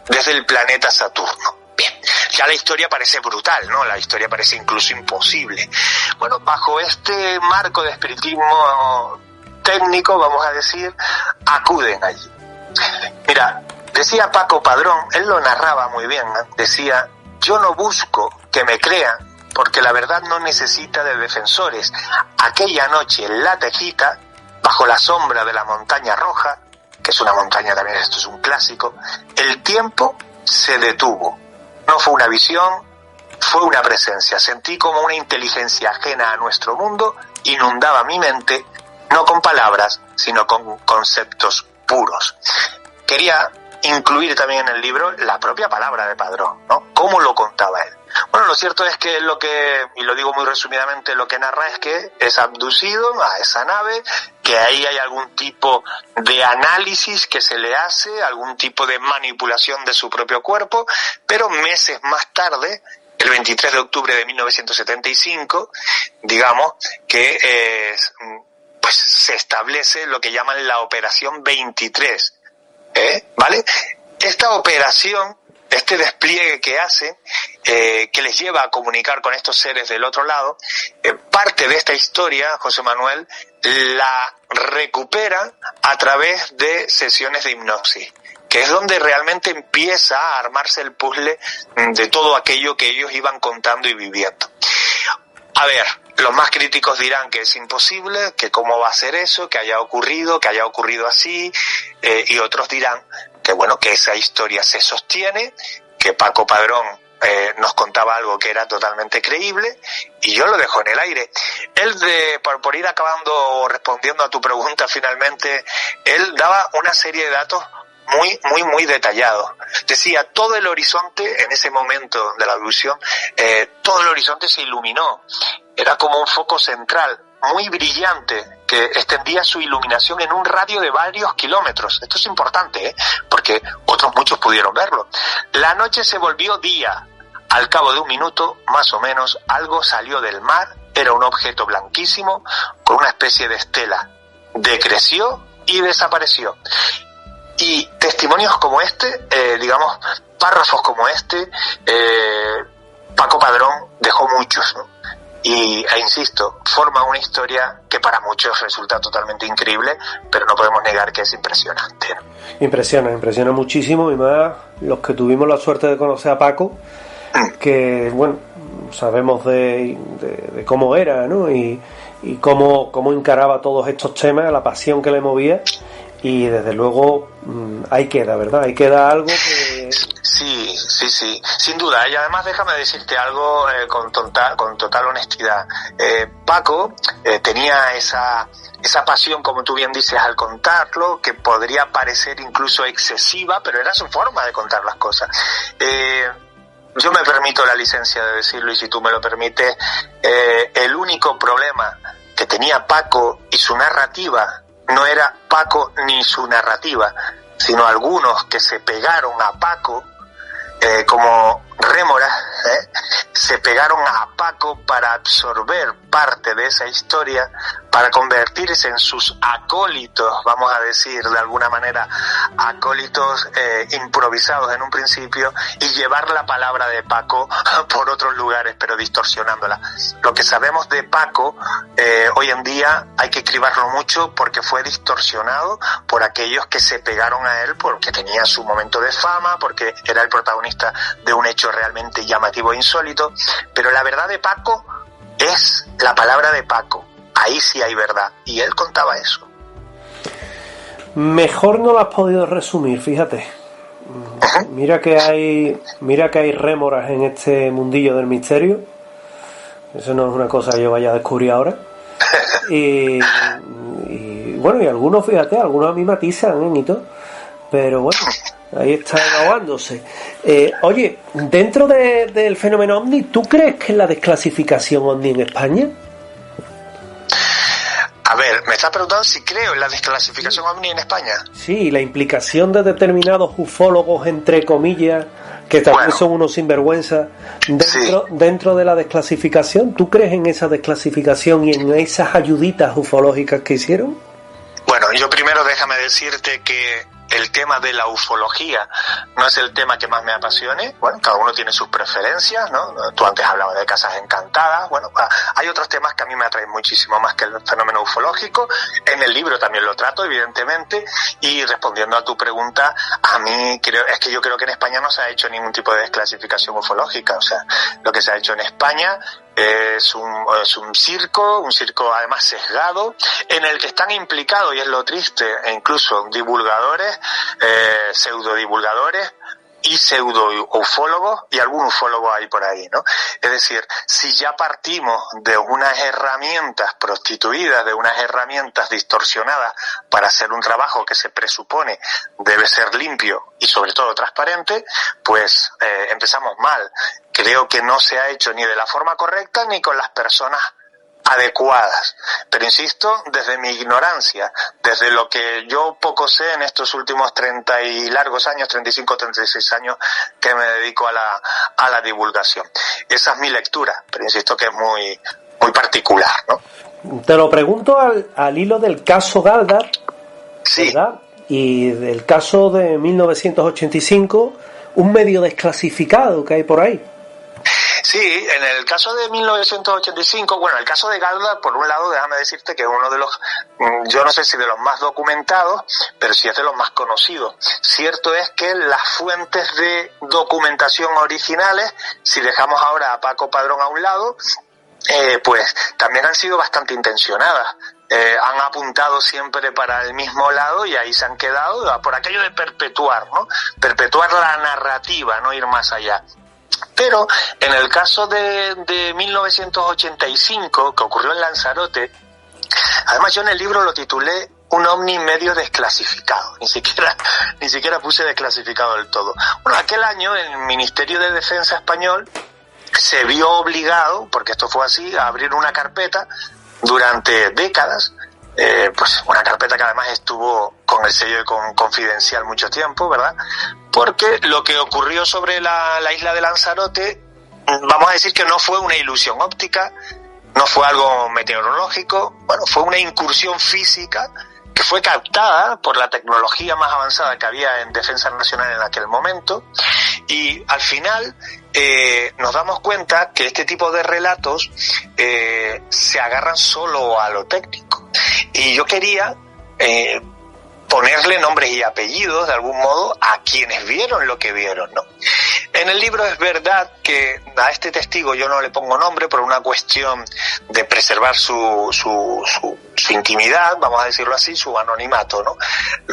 desde el planeta Saturno. Bien, ya la historia parece brutal, ¿no? La historia parece incluso imposible. Bueno, bajo este marco de espiritismo técnico, vamos a decir, acuden allí. Mira, decía Paco Padrón, él lo narraba muy bien, ¿no? Decía: yo no busco que me crean, porque la verdad no necesita de defensores. Aquella noche en La Tejita, bajo la sombra de la montaña roja, que es una montaña también, esto es un clásico, el tiempo se detuvo. No fue una visión, fue una presencia. Sentí como una inteligencia ajena a nuestro mundo inundaba mi mente, no con palabras, sino con conceptos puros. Quería incluir también en el libro la propia palabra de Padrón, ¿no? Cómo lo contaba él. Bueno, lo cierto es que y lo digo muy resumidamente, lo que narra es que es abducido a esa nave, que ahí hay algún tipo de análisis que se le hace, algún tipo de manipulación de su propio cuerpo, pero meses más tarde, el 23 de octubre de 1975, digamos que pues se establece lo que llaman la Operación 23, ¿vale? Esta operación, este despliegue que hacen, que les lleva a comunicar con estos seres del otro lado, parte de esta historia, José Manuel, la recupera a través de sesiones de hipnosis, que es donde realmente empieza a armarse el puzzle de todo aquello que ellos iban contando y viviendo. A ver, los más críticos dirán que es imposible, que cómo va a ser eso, que haya ocurrido así, y otros dirán que bueno, que esa historia se sostiene, que Paco Padrón nos contaba algo que era totalmente creíble, y yo lo dejo en el aire. Él, por ir acabando respondiendo a tu pregunta finalmente, él daba una serie de datos muy detallados. Decía, todo el horizonte, en ese momento de la abducción, todo el horizonte se iluminó. Era como un foco central, muy brillante, que extendía su iluminación en un radio de varios kilómetros. Esto es importante, porque otros muchos pudieron verlo. La noche se volvió día. Al cabo de un minuto, más o menos, algo salió del mar. Era un objeto blanquísimo con una especie de estela. Decreció y desapareció. Y testimonios como este, digamos, párrafos como este, Paco Padrón dejó muchos, ¿no? e insisto, forma una historia que para muchos resulta totalmente increíble, pero no podemos negar que es impresionante. Impresiona muchísimo, y más los que tuvimos la suerte de conocer a Paco, que bueno, sabemos de cómo era, ¿no? Y cómo encaraba todos estos temas, la pasión que le movía, y desde luego ahí queda, ¿verdad? Ahí queda algo que... Sí, sin duda. Y además déjame decirte algo con total honestidad. Paco tenía esa pasión, como tú bien dices, al contarlo, que podría parecer incluso excesiva, pero era su forma de contar las cosas. Yo me permito la licencia de decirlo, y si tú me lo permites, el único problema que tenía Paco y su narrativa no era Paco ni su narrativa, sino algunos que se pegaron a Paco, como rémoras, se pegaron a Paco para absorber parte de esa historia, para convertirse en sus acólitos, vamos a decir de alguna manera, acólitos improvisados en un principio, y llevar la palabra de Paco por otros lugares, pero distorsionándola. Lo que sabemos de Paco hoy en día hay que cribarlo mucho, porque fue distorsionado por aquellos que se pegaron a él porque tenía su momento de fama, porque era el protagonista de un hecho realmente llamativo e insólito. Pero la verdad de Paco es la palabra de Paco. Ahí sí hay verdad, y él contaba eso. Mejor no lo has podido resumir, fíjate. Mira que hay rémoras en este mundillo del misterio. Eso no es una cosa que yo vaya a descubrir ahora. Y bueno, y algunos, fíjate, algunos a mí matizan, y todo. Pero bueno, ahí están ahogándose. Oye, dentro del fenómeno ovni, ¿tú crees que la desclasificación ovni en España? A ver, me estás preguntando si creo en la desclasificación ovni en España. Sí, la implicación de determinados ufólogos, entre comillas, que también son unos sinvergüenza, dentro de la desclasificación. ¿Tú crees en esa desclasificación y en esas ayuditas ufológicas que hicieron? Bueno, yo primero déjame decirte que el tema de la ufología no es el tema que más me apasione. Bueno, cada uno tiene sus preferencias, ¿no? Tú antes hablabas de casas encantadas. Bueno, hay otros temas que a mí me atraen muchísimo más que el fenómeno ufológico. En el libro también lo trato, evidentemente. Y respondiendo a tu pregunta, a mí yo creo que en España no se ha hecho ningún tipo de desclasificación ufológica. O sea, lo que se ha hecho en España es un circo además sesgado, en el que están implicados, y es lo triste, e incluso divulgadores, pseudodivulgadores y pseudo-ufólogos, y algún ufólogo hay por ahí, ¿no? Es decir, si ya partimos de unas herramientas prostituidas, de unas herramientas distorsionadas para hacer un trabajo que se presupone debe ser limpio y sobre todo transparente, pues empezamos mal. Creo que no se ha hecho ni de la forma correcta ni con las personas adecuadas. Pero insisto, desde mi ignorancia, desde lo que yo poco sé en estos últimos 30 y largos años, 35, 36 años que me dedico a la divulgación. Esa es mi lectura, pero insisto que es muy, muy particular, ¿no? Te lo pregunto al hilo del caso Galdar, sí, ¿verdad? Y del caso de 1985, un medio desclasificado que hay por ahí. Sí, en el caso de 1985, bueno, el caso de Galdar, por un lado, déjame decirte que es uno de los, yo no sé si de los más documentados, pero sí es de los más conocidos. Cierto es que las fuentes de documentación originales, si dejamos ahora a Paco Padrón a un lado, pues también han sido bastante intencionadas. Han apuntado siempre para el mismo lado y ahí se han quedado por aquello de perpetuar, ¿no? Perpetuar la narrativa, no ir más allá. Pero en el caso de 1985, que ocurrió en Lanzarote, además yo en el libro lo titulé Un ovni medio desclasificado, ni siquiera puse desclasificado del todo. Bueno, aquel año el Ministerio de Defensa español se vio obligado, porque esto fue así, a abrir una carpeta durante décadas, pues una carpeta que además estuvo con el sello de confidencial mucho tiempo, ¿verdad? Porque lo que ocurrió sobre la isla de Lanzarote, vamos a decir que no fue una ilusión óptica, no fue algo meteorológico, bueno, fue una incursión física que fue captada por la tecnología más avanzada que había en defensa nacional en aquel momento, y al final nos damos cuenta que este tipo de relatos se agarran solo a lo técnico. Y yo quería ponerle nombres y apellidos de algún modo a quienes vieron lo que vieron, ¿no? En el libro es verdad que a este testigo yo no le pongo nombre por una cuestión de preservar su intimidad, vamos a decirlo así, su anonimato, ¿no?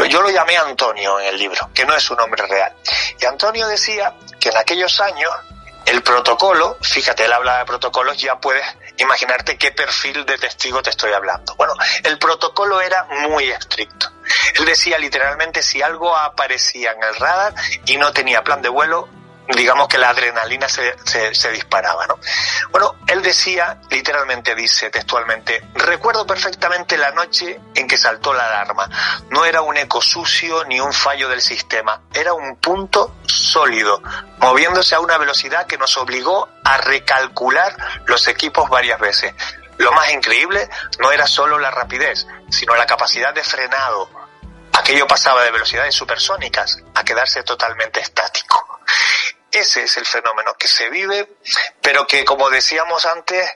Yo lo llamé Antonio en el libro, que no es su nombre real. Y Antonio decía que en aquellos años el protocolo, fíjate, él habla de protocolos, ya puedes imaginarte qué perfil de testigo te estoy hablando. Bueno, el protocolo era muy estricto. Él decía literalmente, si algo aparecía en el radar y no tenía plan de vuelo, digamos que la adrenalina se disparaba, ¿no? Bueno, él decía, literalmente dice textualmente, recuerdo perfectamente la noche en que saltó la alarma. No era un eco sucio ni un fallo del sistema, era un punto sólido, moviéndose a una velocidad que nos obligó a recalcular los equipos varias veces. Lo más increíble no era solo la rapidez, sino la capacidad de frenado. Aquello pasaba de velocidades supersónicas a quedarse totalmente estático. Ese es el fenómeno que se vive, pero que, como decíamos antes,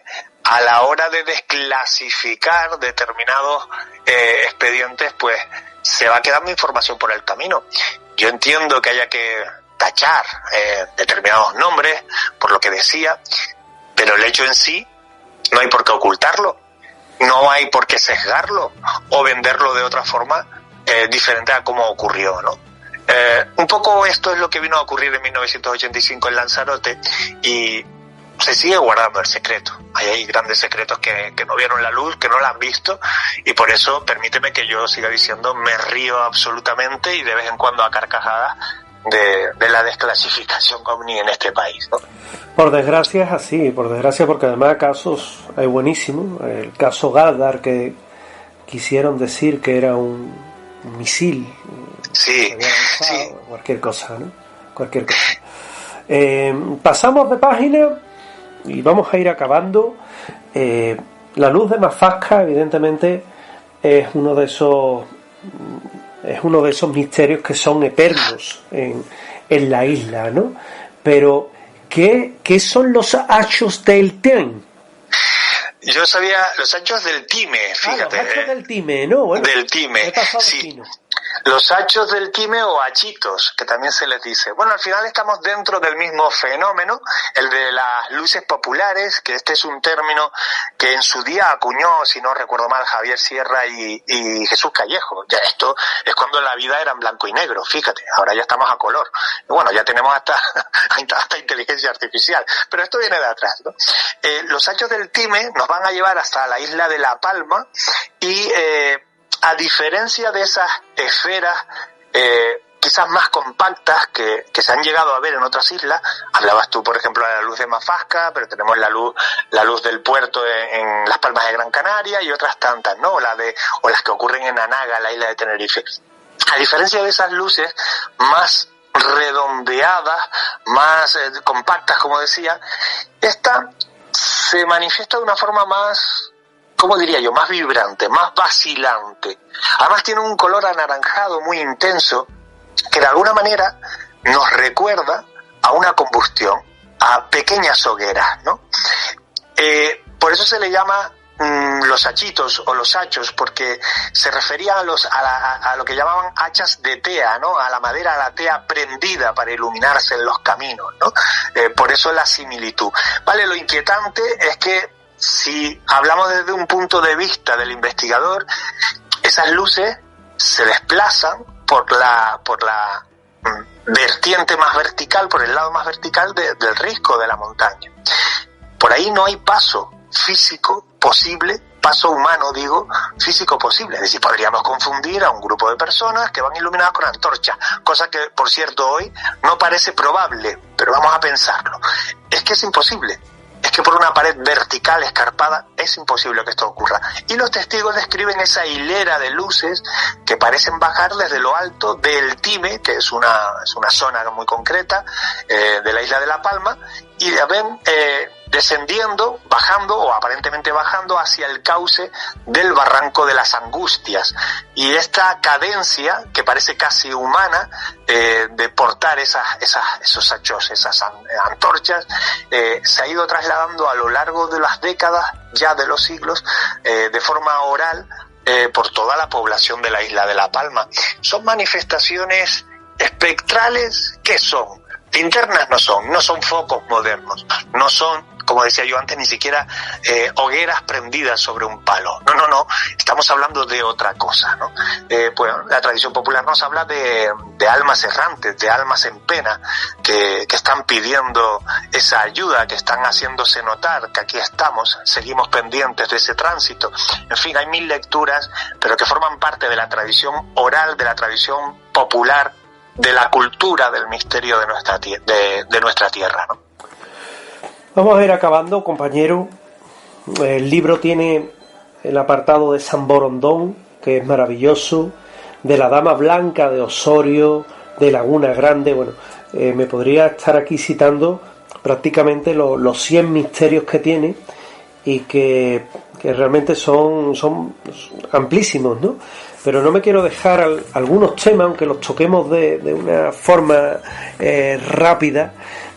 a la hora de desclasificar determinados expedientes, pues se va quedando información por el camino. Yo entiendo que haya que tachar determinados nombres, por lo que decía, pero el hecho en sí no hay por qué ocultarlo, no hay por qué sesgarlo o venderlo de otra forma diferente a cómo ocurrió, ¿no? Un poco esto es lo que vino a ocurrir en 1985 en Lanzarote y se sigue guardando el secreto. Hay grandes secretos que no vieron la luz, que no la han visto, y por eso permíteme que yo siga diciendo, me río absolutamente y de vez en cuando a carcajadas de la desclasificación OVNI en este país, ¿no? Por desgracia es así, por desgracia, porque además casos hay buenísimos. El caso Galdar, que quisieron decir que era un misil. Sí, sí. Cualquier cosa, ¿no? Cualquier cosa. Pasamos de página y vamos a ir acabando. La luz de Mafasca, evidentemente, es uno de esos misterios que son eternos en la isla, ¿no? Pero ¿qué son los hachos del Time? Yo sabía los hachos del Time, fíjate. Los hachos del Time, ¿no? Bueno, del Time, sí. Fino. Los hachos del Time o hachitos, que también se les dice. Bueno, al final estamos dentro del mismo fenómeno, el de las luces populares, que este es un término que en su día acuñó, si no recuerdo mal, Javier Sierra y Jesús Callejo. Ya esto es cuando la vida era en blanco y negro, fíjate, ahora ya estamos a color. Bueno, ya tenemos hasta inteligencia artificial, pero esto viene de atrás, ¿no? Los hachos del Time nos van a llevar hasta la isla de La Palma y a diferencia de esas esferas quizás más compactas que se han llegado a ver en otras islas, hablabas tú por ejemplo de la luz de Mafasca, pero tenemos la luz del puerto en Las Palmas de Gran Canaria y otras tantas, ¿no? O las que ocurren en Anaga, la isla de Tenerife. A diferencia de esas luces más redondeadas, más compactas, como decía, esta se manifiesta de una forma más, ¿cómo diría yo?, más vibrante, más vacilante. Además tiene un color anaranjado muy intenso que de alguna manera nos recuerda a una combustión, a pequeñas hogueras, ¿no? Por eso se le llama los hachitos o los hachos, porque se refería a lo que llamaban hachas de tea, ¿no? A la madera, a la tea prendida para iluminarse en los caminos, ¿no? Por eso la similitud. Vale, lo inquietante es que si hablamos desde un punto de vista del investigador, esas luces se desplazan por la vertiente más vertical, por el lado más vertical del risco de la montaña. Por ahí no hay paso físico posible, paso humano digo, físico posible. Es decir, podríamos confundir a un grupo de personas que van iluminadas con antorchas, cosa que, por cierto, hoy no parece probable, pero vamos a pensarlo. Es que es imposible. Es que por una pared vertical escarpada es imposible que esto ocurra. Y los testigos describen esa hilera de luces que parecen bajar desde lo alto del Time, que es una zona muy concreta de la isla de La Palma, y ven descendiendo, bajando o aparentemente bajando hacia el cauce del barranco de las Angustias. Y esta cadencia, que parece casi humana, de portar esos hachos, esas antorchas, se ha ido trasladando a lo largo de las décadas, ya de los siglos, de forma oral, por toda la población de la isla de La Palma. Son manifestaciones espectrales. ¿Qué son? Linternas no son focos modernos, no son, como decía yo antes, ni siquiera hogueras prendidas sobre un palo. No, estamos hablando de otra cosa, ¿no? Pues la tradición popular nos habla de almas errantes, de almas en pena, que están pidiendo esa ayuda, que están haciéndose notar, que aquí estamos, seguimos pendientes de ese tránsito. En fin, hay 1000 lecturas, pero que forman parte de la tradición oral, de la tradición popular, de la cultura del misterio de nuestra tierra, ¿no? Vamos a ir acabando, compañero. El libro tiene el apartado de San Borondón, que es maravilloso, de la Dama Blanca de Osorio, de Laguna Grande. Bueno, me podría estar aquí citando prácticamente los 100 misterios que tiene, y que realmente son amplísimos, ¿no? Pero no me quiero dejar algunos temas, aunque los toquemos de una forma rápida.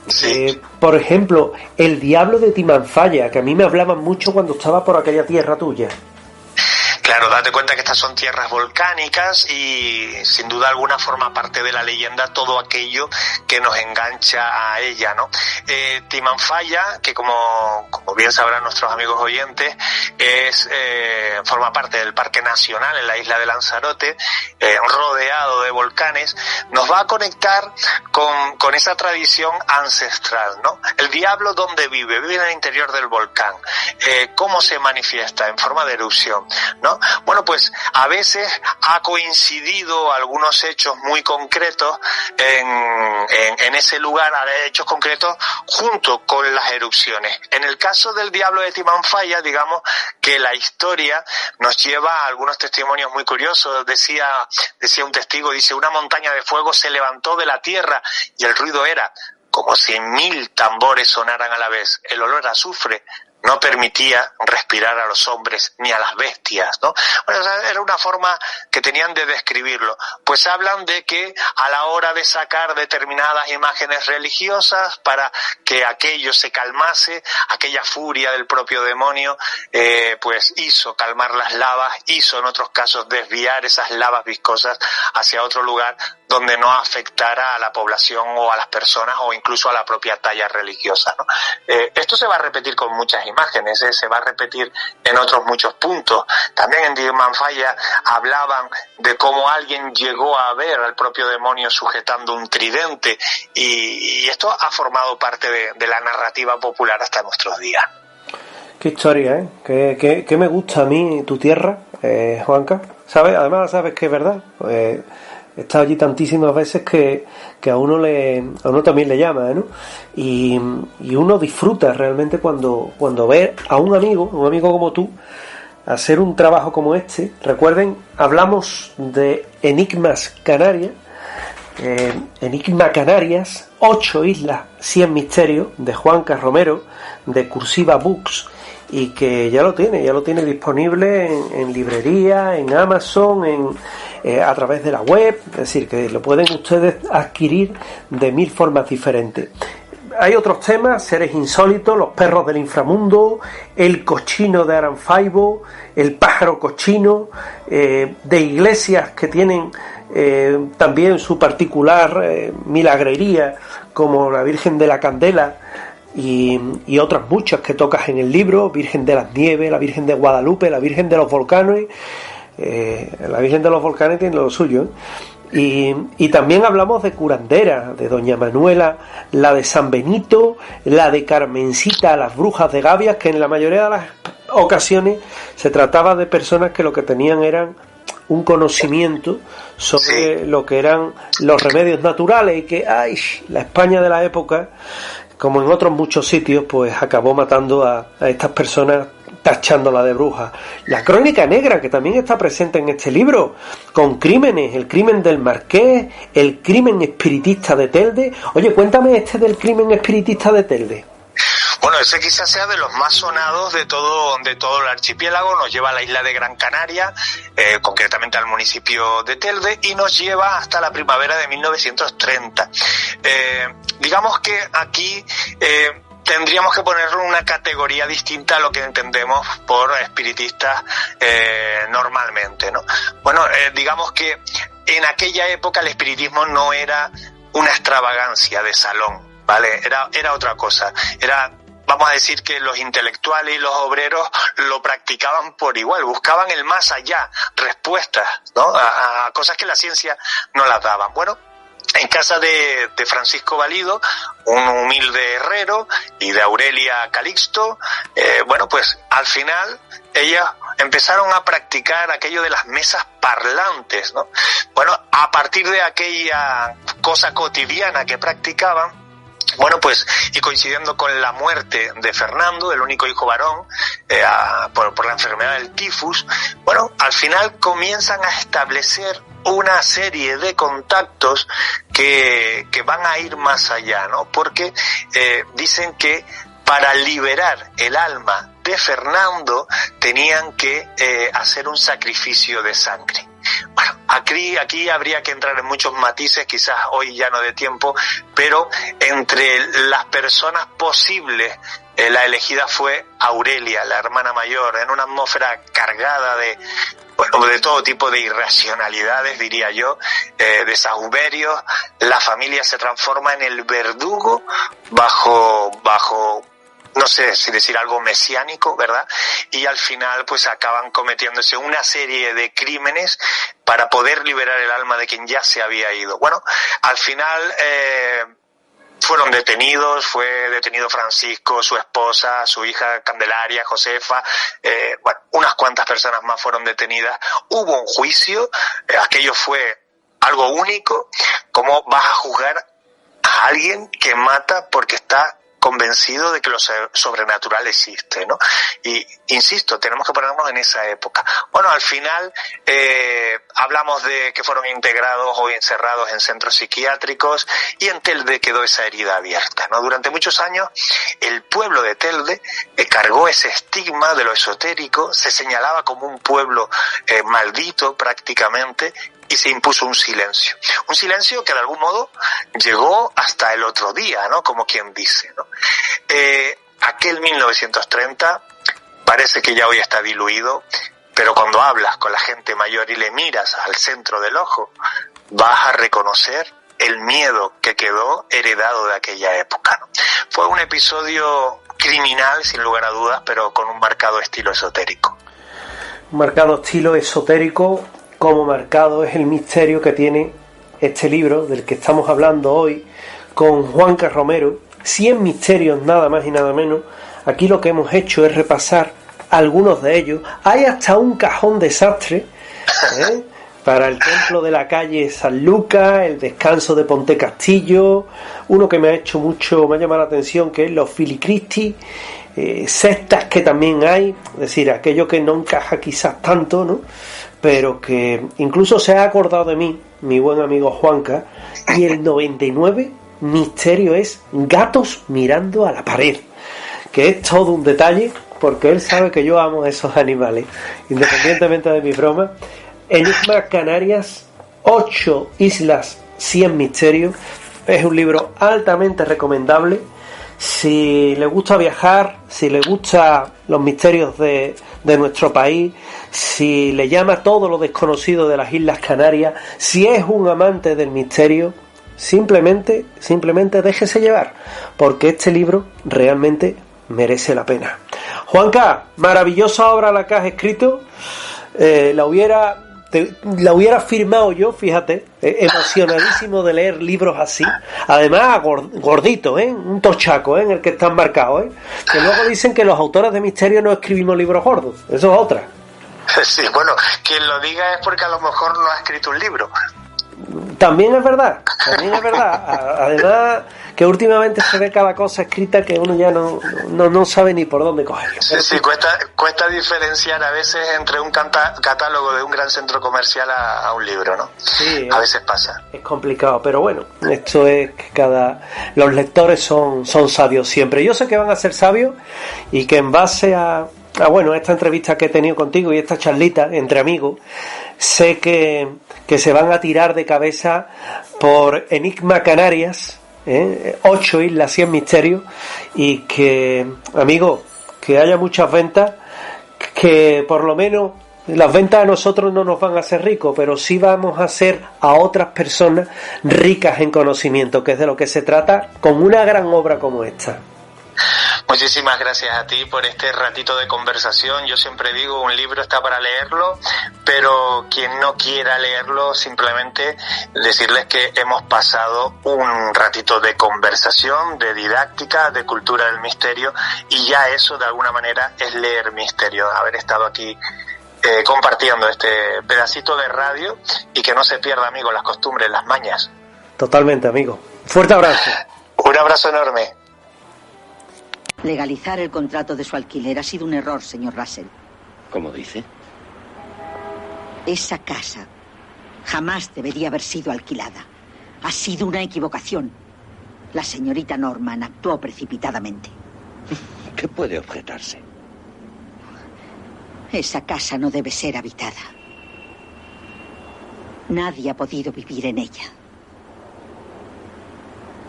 Sí. Por ejemplo, el diablo de Timanfaya, que a mí me hablaban mucho cuando estaba por aquella tierra tuya. Claro, date cuenta que estas son tierras volcánicas y sin duda alguna forma parte de la leyenda todo aquello que nos engancha a ella, ¿no? Timanfaya, que como bien sabrán nuestros amigos oyentes, forma parte del Parque Nacional en la isla de Lanzarote, rodeado de volcanes, nos va a conectar con esa tradición ancestral, ¿no? El diablo, ¿dónde vive? Vive en el interior del volcán. ¿Cómo se manifiesta? En forma de erupción, ¿no? Bueno, pues a veces ha coincidido algunos hechos muy concretos en ese lugar, hechos concretos junto con las erupciones. En el caso del diablo de Timanfaya, digamos que la historia nos lleva a algunos testimonios muy curiosos. Decía un testigo, dice: una montaña de fuego se levantó de la tierra y el ruido era como si 1000 tambores sonaran a la vez. El olor a azufre no permitía respirar a los hombres ni a las bestias, ¿no? Bueno, era una forma que tenían de describirlo. Pues hablan de que a la hora de sacar determinadas imágenes religiosas para que aquello se calmase, aquella furia del propio demonio, pues hizo calmar las lavas, hizo en otros casos desviar esas lavas viscosas hacia otro lugar donde no afectara a la población o a las personas o incluso a la propia talla religiosa, ¿no? Esto se va a repetir con muchas imágenes, se va a repetir en otros muchos puntos. También en Timanfaya hablaban de cómo alguien llegó a ver al propio demonio sujetando un tridente y esto ha formado parte de la narrativa popular hasta nuestros días. Qué historia, ¿eh? Que me gusta a mí tu tierra, Juanca. ¿Sabes? Además sabes que es verdad. He estado allí tantísimas veces que a uno también le llama, ¿no? Y uno disfruta realmente cuando ve a un amigo como tú, hacer un trabajo como este. Recuerden, hablamos de Enigmas Canarias, Enigma Canarias, 8 islas, 100 misterios, de Juanca Romero, de Cursiva Books, y que ya lo tiene disponible en librería, en Amazon, a través de la web. Es decir, que lo pueden ustedes adquirir de 1000 formas diferentes. Hay otros temas: seres insólitos, los perros del inframundo, el cochino de Aranfaibo, el pájaro cochino, de iglesias que tienen también su particular milagrería, como la Virgen de la Candela, y otras muchas que tocas en el libro: Virgen de las Nieves, la Virgen de Guadalupe, la Virgen de los Volcanes. La Virgen de los Volcanes tiene lo suyo, ¿eh? Y también hablamos de curandera, de Doña Manuela, la de San Benito, la de Carmencita, las brujas de Gavias, que en la mayoría de las ocasiones se trataba de personas que lo que tenían eran un conocimiento sobre lo que eran los remedios naturales, y que la España de la época, como en otros muchos sitios, pues acabó matando a estas personas, tachándola de bruja. La crónica negra, que también está presente en este libro, con crímenes: el crimen del Marqués, el crimen espiritista de Telde. Oye, cuéntame del crimen espiritista de Telde. Bueno, ese quizás sea de los más sonados de todo el archipiélago. Nos lleva a la isla de Gran Canaria, concretamente al municipio de Telde, y nos lleva hasta la primavera de 1930. Digamos que aquí tendríamos que ponerle una categoría distinta a lo que entendemos por espiritistas normalmente, ¿no? Bueno, digamos que en aquella época el espiritismo no era una extravagancia de salón, ¿vale? Era otra cosa. Vamos a decir que los intelectuales y los obreros lo practicaban por igual, buscaban el más allá, respuestas, ¿no? A cosas que la ciencia no las daban. Bueno, en casa de Francisco Valido, un humilde herrero, y de Aurelia Calixto, bueno, pues al final ellas empezaron a practicar aquello de las mesas parlantes, ¿no? Bueno, a partir de aquella cosa cotidiana que practicaban, bueno, pues, y coincidiendo con la muerte de Fernando, el único hijo varón, por la enfermedad del tifus, bueno, al final comienzan a establecer una serie de contactos que van a ir más allá, ¿no? Porque dicen que para liberar el alma de Fernando tenían que hacer un sacrificio de sangre. Bueno, aquí habría que entrar en muchos matices, quizás hoy ya no de tiempo, pero entre las personas posibles, la elegida fue Aurelia, la hermana mayor, en una atmósfera cargada de todo tipo de irracionalidades, diría yo, de saumerios. La familia se transforma en el verdugo bajo no sé si decir algo mesiánico, ¿verdad? Y al final pues acaban cometiéndose una serie de crímenes para poder liberar el alma de quien ya se había ido. Bueno, al final fueron detenidos, fue detenido Francisco, su esposa, su hija Candelaria, Josefa, bueno, unas cuantas personas más fueron detenidas. Hubo un juicio, aquello fue algo único. ¿Cómo vas a juzgar a alguien que mata porque está convencido de que lo sobrenatural existe, ¿no? Y insisto, tenemos que ponernos en esa época. Bueno, al final hablamos de que fueron integrados o encerrados en centros psiquiátricos, y en Telde quedó esa herida abierta, ¿no? Durante muchos años el pueblo de Telde cargó ese estigma de lo esotérico, se señalaba como un pueblo maldito prácticamente, y se impuso un silencio que de algún modo llegó hasta el otro día, ¿no? Como quien dice, ¿no? Aquel 1930 parece que ya hoy está diluido, pero cuando hablas con la gente mayor y le miras al centro del ojo, vas a reconocer el miedo que quedó heredado de aquella época, ¿no? Fue un episodio criminal, sin lugar a dudas, pero con un marcado estilo esotérico. Un marcado estilo esotérico, como marcado es el misterio que tiene este libro del que estamos hablando hoy con Juanca Romero, 100 misterios nada más y nada menos. Aquí lo que hemos hecho es repasar algunos de ellos. Hay hasta un cajón desastre para el templo de la calle San Lucas, el descanso de Ponte Castillo, uno que me ha llamado la atención, que es los Filicristi, sectas que también hay, es decir, aquello que no encaja quizás tanto, ¿no? Pero que incluso se ha acordado de mí, mi buen amigo Juanca, y el 99 misterio es gatos mirando a la pared, que es todo un detalle, porque él sabe que yo amo esos animales, independientemente de mi broma. Enigma Canarias, 8 islas, 100 misterios, es un libro altamente recomendable. Si le gusta viajar, si le gusta los misterios de nuestro país, si le llama todo lo desconocido de las Islas Canarias, si es un amante del misterio, simplemente déjese llevar, porque este libro realmente merece la pena. Juanca, maravillosa obra la que has escrito. La hubiera firmado yo, fíjate, emocionadísimo de leer libros así, además gordito, un tochaco, en el que está embarcado, que luego dicen que los autores de misterio no escribimos libros gordos, eso es otra. Sí, bueno, quien lo diga es porque a lo mejor no ha escrito un libro. También es verdad. Además, que últimamente se ve cada cosa escrita que uno ya no sabe ni por dónde cogerlo. Sí, cuesta diferenciar a veces entre un catálogo de un gran centro comercial a un libro, ¿no? Sí, a veces pasa. Es complicado, pero bueno, esto es que los lectores son sabios siempre. Yo sé que van a ser sabios y que en base a esta entrevista que he tenido contigo y esta charlita entre amigos, sé que se van a tirar de cabeza por Enigma Canarias, 8 islas, 100 misterios, y que, amigo, que haya muchas ventas, que por lo menos las ventas a nosotros no nos van a hacer ricos, pero sí vamos a hacer a otras personas ricas en conocimiento, que es de lo que se trata con una gran obra como esta. Muchísimas gracias a ti por este ratito de conversación. Yo siempre digo, un libro está para leerlo, pero quien no quiera leerlo, simplemente decirles que hemos pasado un ratito de conversación, de didáctica, de cultura del misterio, y ya eso de alguna manera es leer misterio, haber estado aquí compartiendo este pedacito de radio, y que no se pierda, amigo, las costumbres, las mañas. Totalmente, amigo. Fuerte abrazo. Un abrazo enorme. Legalizar el contrato de su alquiler ha sido un error, señor Russell. ¿Cómo dice? Esa casa jamás debería haber sido alquilada. Ha sido una equivocación. La señorita Norman actuó precipitadamente. ¿Qué puede objetarse? Esa casa no debe ser habitada. Nadie ha podido vivir en ella.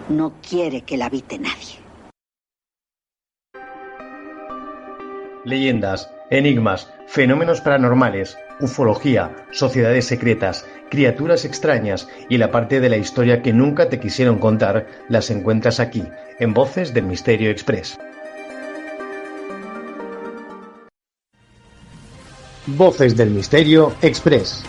No quiere que la habite nadie. Leyendas, enigmas, fenómenos paranormales, ufología, sociedades secretas, criaturas extrañas y la parte de la historia que nunca te quisieron contar las encuentras aquí, en Voces del Misterio Express. Voces del Misterio Express.